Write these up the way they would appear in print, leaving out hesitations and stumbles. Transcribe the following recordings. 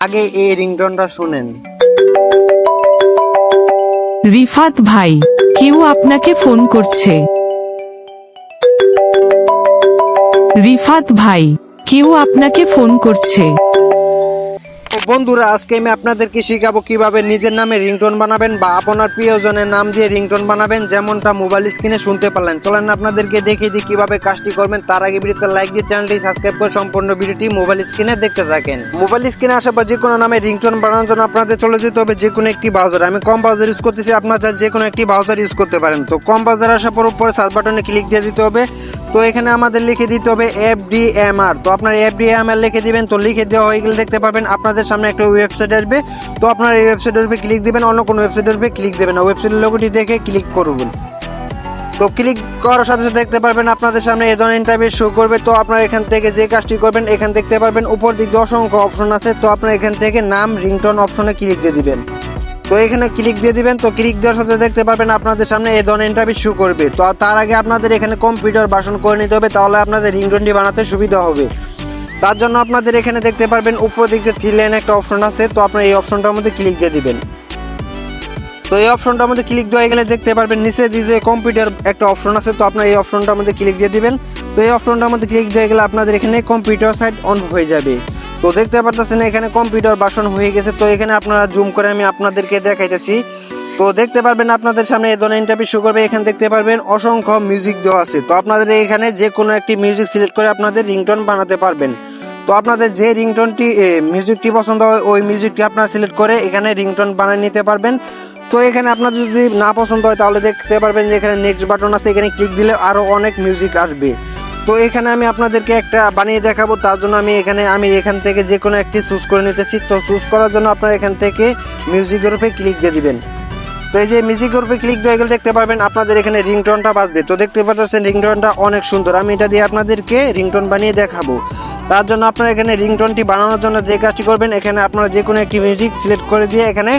আগে এই রিংটোনটা শুনেন। রিফাত ভাই, কেউ আপনাকে ফোন করছে। রিফাত ভাই, কেউ আপনাকে ফোন করছে। বন্ধুরা, আজকে আমি আপনাদেরকে শিখাবো কিভাবে নিজের নামে রিংটোন বানাবেন বা আপনার প্রিয়জনের নাম দিয়ে রিংটোন বানাবেন, যেমনটা মোবাইল স্ক্রিনে শুনতে পারলেন। চলেন আপনাদেরকে দেখিয়ে দিই কিভাবে কাজটি করবেন। তার আগে ভিডিওতে লাইক দিয়ে চ্যানেলটি সাবস্ক্রাইব করে সম্পূর্ণ ভিডিওটি মোবাইল স্ক্রিনে দেখতে থাকেন। মোবাইল স্ক্রিনে আসার পর যে কোনো নামে রিংটোন বানানোর জন্য আপনাদের চলে যেতে হবে যে কোনো একটি ব্রাউজার। আমি কম ব্রাউজার ইউজ করতেছি, আপনারা যে কোনো একটি ব্রাউজার ইউজ করতে পারেন। তো কম ব্রাউজার আসার পর উপরে সার্চ বাটনে ক্লিক দিয়ে দিতে হবে। তো এখানে আমাদের লিখে দিতে হবে FDMR। তো আপনার FDMR লিখে দিবেন। তো লিখে দেওয়া হয়ে গেলে দেখতে পাবেন আপনাদের সামনে একটা ওয়েবসাইট আসবে। তো আপনারা এই ওয়েবসাইটের উপরে ক্লিক দিবেন, অন্য কোনো ওয়েবসাইটের উপরে ক্লিক দেবেন না, ওয়েবসাইটের লোগোটি দেখে ক্লিক করবেন। তো ক্লিক করার সাথে সাথে দেখতে পারবেন আপনাদের সামনে এই ধরনের ইন্টারফেস শো করবে। তো আপনারা এখান থেকে যে কাজটি করবেন, এখান দেখতে পারবেন উপর দিক দিয়ে অসংখ্য অপশন আছে। তো আপনারা এখান থেকে নাম রিংটোন অপশনে ক্লিক দিয়ে দিবেন। তো এখানে ক্লিক দিয়ে দিবেন। তো ক্লিক দেওয়ার সাথে দেখতে পারবেন আপনাদের সামনে এই ধরনের ইন্টারফেস শো করবে। তো তার আগে আপনাদের এখানে কম্পিউটার ভার্সন করে নিতে হবে, তাহলে আপনাদের রিংটোনটি বানাতে সুবিধা হবে। তার জন্য আপনাদের এখানে দেখতে পারবেন উপর দিক দিয়ে 3 লাইন একটা অপশন আছে। তো আপনারা এই অপশনটার মধ্যে ক্লিক দিয়ে দিবেন। তো এই অপশনটার মধ্যে ক্লিক দেওয়া গেলে দেখতে পারবেন নিচে যে কম্পিউটার একটা অপশন আছে। তো আপনারা এই অপশনটার মধ্যে ক্লিক দিয়ে দিবেন। তো এই অপশনটার মধ্যে ক্লিক দিয়ে গেলে আপনাদের এখানে কম্পিউটার সাইট অন হয়ে যাবে। তো দেখতে পারতেছেন এখানে কম্পিউটার ভার্সন হয়ে গেছে। তো এখানে আপনারা জুম করে আমি আপনাদেরকে দেখাইতেছি। তো দেখতে পারবেন আপনাদের সামনে এই ধরনের ইন্টারফেস শো করবে। এখানে দেখতে পারবেন অসংখ্য মিউজিক দেওয়া আছে। তো আপনাদের এখানে যে কোনো একটি মিউজিক সিলেক্ট করে আপনাদের রিংটোন বানাতে পারবেন। তো আপনাদের যে রিংটোনটি মিউজিকটি পছন্দ হয় ওই মিউজিকটি আপনারা সিলেক্ট করে এখানে রিংটোন বানিয়ে নিতে পারবেন। তো এখানে আপনার যদি না পছন্দ হয় তাহলে দেখতে পারবেন যে এখানে নেক্সট বাটন আছে, এখানে ক্লিক দিলে আরও অনেক মিউজিক আসবে। তো এখানে আমি আপনাদেরকে একটা বানিয়ে দেখাবো, তার জন্য আমি এখান থেকে যে কোনো একটি চুজ করে নিতেছি। তো চুজ করার জন্য আপনারা এখান থেকে মিউজিকের উপরে ক্লিক দিয়ে দিবেন। তো এই যে মিউজিকের উপরে ক্লিক দিয়ে গেলে দেখতে পারবেন আপনাদের এখানে রিংটোনটা বাজবে। তো দেখতে পাচ্ছেন রিংটোনটা অনেক সুন্দর, আমি এটা দিয়ে আপনাদেরকে রিংটোন বানিয়ে দেখাবো। তার জন্য আপনারা এখানে রিংটোনটি বানানোর জন্য যে কাজটি করবেন, এখানে আপনারা যে কোনো একটি মিউজিক সিলেক্ট করে দিয়ে এখানে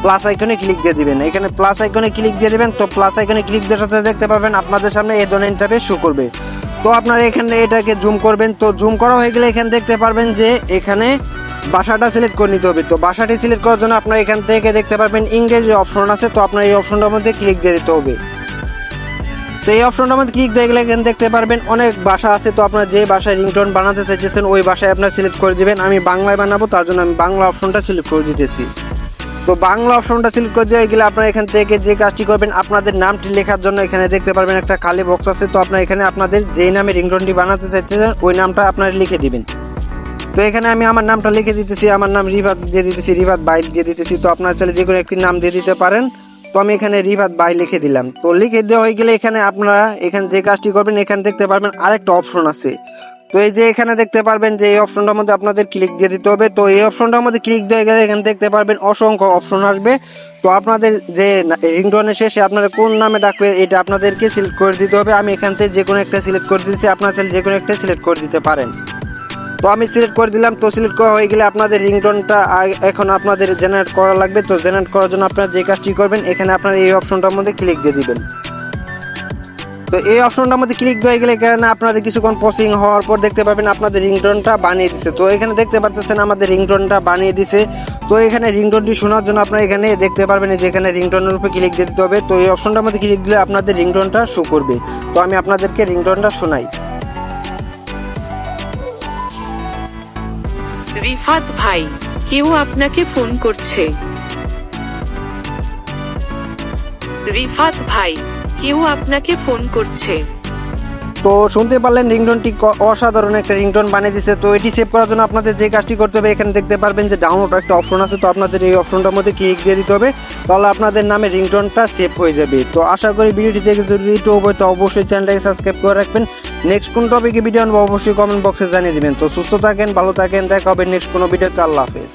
প্লাস আইকনে ক্লিক দিয়ে দিবেন। এখানে প্লাস আইকনে ক্লিক দিয়ে দিবেন। তো প্লাস আইকনে ক্লিক দেওয়ার সাথে দেখতে পারবেন আপনাদের সামনে এই ধরনের ইন্টারফেস শো করবে। তো আপনারা এখানে এটাকে জুম করবেন। তো জুম করা হয়ে গেলে এখানে দেখতে পারবেন যে এখানে ভাষাটা সিলেক্ট করে নিতে হবে। তো ভাষাটি সিলেক্ট করার জন্য আপনারা এখান থেকে দেখতে পারবেন ইংরেজি অপশন আছে। তো আপনার এই অপশনটার মধ্যে ক্লিক দিয়ে দিতে হবে। তো এই অপশনটার মধ্যে ক্লিক দিয়ে গেলে এখানে দেখতে পারবেন অনেক ভাষা আছে। তো আপনারা যে ভাষায় রিংটোন বানাতে চাইতেছেন ওই ভাষায় আপনারা সিলেক্ট করে দিবেন। আমি বাংলায় বানাবো, তার জন্য আমি বাংলা অপশনটা সিলেক্ট করে দিতেছি। তো বাংলা অপশনটা সিলেক্ট করে দেওয়া গেলে আপনারা এখান থেকে যে কাজটি করবেন, আপনাদের নামটি লেখার জন্য এখানে দেখতে পারবেন একটা খালি বক্স আছে। তো আপনারা এখানে আপনাদের যেই নামে রিংটোনটি বানাতে চাইতেছেন ওই নামটা আপনারা লিখে দিবেন। তো এখানে আমি আমার নামটা লিখে দিতেছি, আমার নাম রিফাত দিয়ে দিতেছি, রিফাত ভাই দিয়ে দিতেছি। তো আপনারা চাইলে যে কোনো একটি নাম দিয়ে দিতে পারেন। তো আমি এখানে রিফাত ভাই লিখে দিলাম। তো লিখে দেওয়া হয়ে গেলে এখানে আপনারা এখানে যে কাজটি করবেন, এখানে দেখতে পারবেন আরেকটা অপশন আছে। তো এই যে এখানে দেখতে পারবেন যে এই অপশনটার মধ্যে আপনাদের ক্লিক দিয়ে দিতে হবে। তো এই অপশনটার মধ্যে ক্লিক দিয়ে গেলে এখানে দেখতে পারবেন অসংখ্য অপশন আসবে। তো আপনাদের যে রিংটোনের শেষে আপনারা কোন নামে ডাকবে এটা আপনাদেরকে সিলেক্ট করে দিতে হবে। আমি এখান থেকে যে কোনো একটা সিলেক্ট করে দিচ্ছি, আপনারা চাইলে যে কোনো একটা সিলেক্ট করে দিতে পারেন। তো আমি সিলেক্ট করে দিলাম। তো সিলেক্ট করা হয়ে গেলে আপনাদের রিংটোনটা এখন আপনাদের জেনারেট করা লাগবে। তো জেনারেট করার জন্য আপনারা যে কাজটি করবেন, এখানে আপনারা এই অপশনটার মধ্যে ক্লিক দিয়ে দিবেন। তো এই অপশনটার মধ্যে ক্লিক দিয়ে গেলে এখানে আপনাদের কিছুক্ষণ প্রসেসিং হওয়ার পর দেখতে পাবেন আপনাদের রিংটোনটা বানিয়ে দিছে। তো এখানে দেখতে পাচ্ছেন আমাদের রিংটোনটা বানিয়ে দিছে। তো এখানে রিংটোনটি শোনার জন্য আপনারা এখানে দেখতে পারবেন যে এখানে রিংটোনের উপরে ক্লিক দিয়ে দিতে হবে। তো এই অপশনটার মধ্যে ক্লিক দিলে আপনাদের রিংটোনটা শো করবে। তো আমি আপনাদেরকে রিংটোনটা শোনাই। রিফাত ভাই, কেউ আপনাকে ফোন করছে। রিফাত ভাই, কেউ আপনাকে ফোন করছে। তো শুনতে পারলেন রিংটোনটি অসাধারণ একটা রিংটোন বানিয়ে দিচ্ছে। তো এটি সেভ করার জন্য আপনাদের যে কাজটি করতে হবে, এখানে দেখতে পারবেন যে ডাউনলোড একটা অপশন আছে। তো আপনাদের এই অপশনটার মধ্যে ক্লিক দিয়ে দিতে হবে, তাহলে আপনাদের নামে রিংটোনটা সেভ হয়ে যাবে। তো আশা করি ভিডিওটি দেখে যদি একটু হবে তো অবশ্যই চ্যানেলটাকে সাবস্ক্রাইব করে রাখবেন। নেক্সট কোন টপিকে ভিডিও আনবো অবশ্যই কমেন্ট বক্সে জানিয়ে দিবেন। তো সুস্থ থাকেন, ভালো থাকেন, দেখা হবে নেক্সট কোনো ভিডিওতে। আল্লাহ হাফেজ।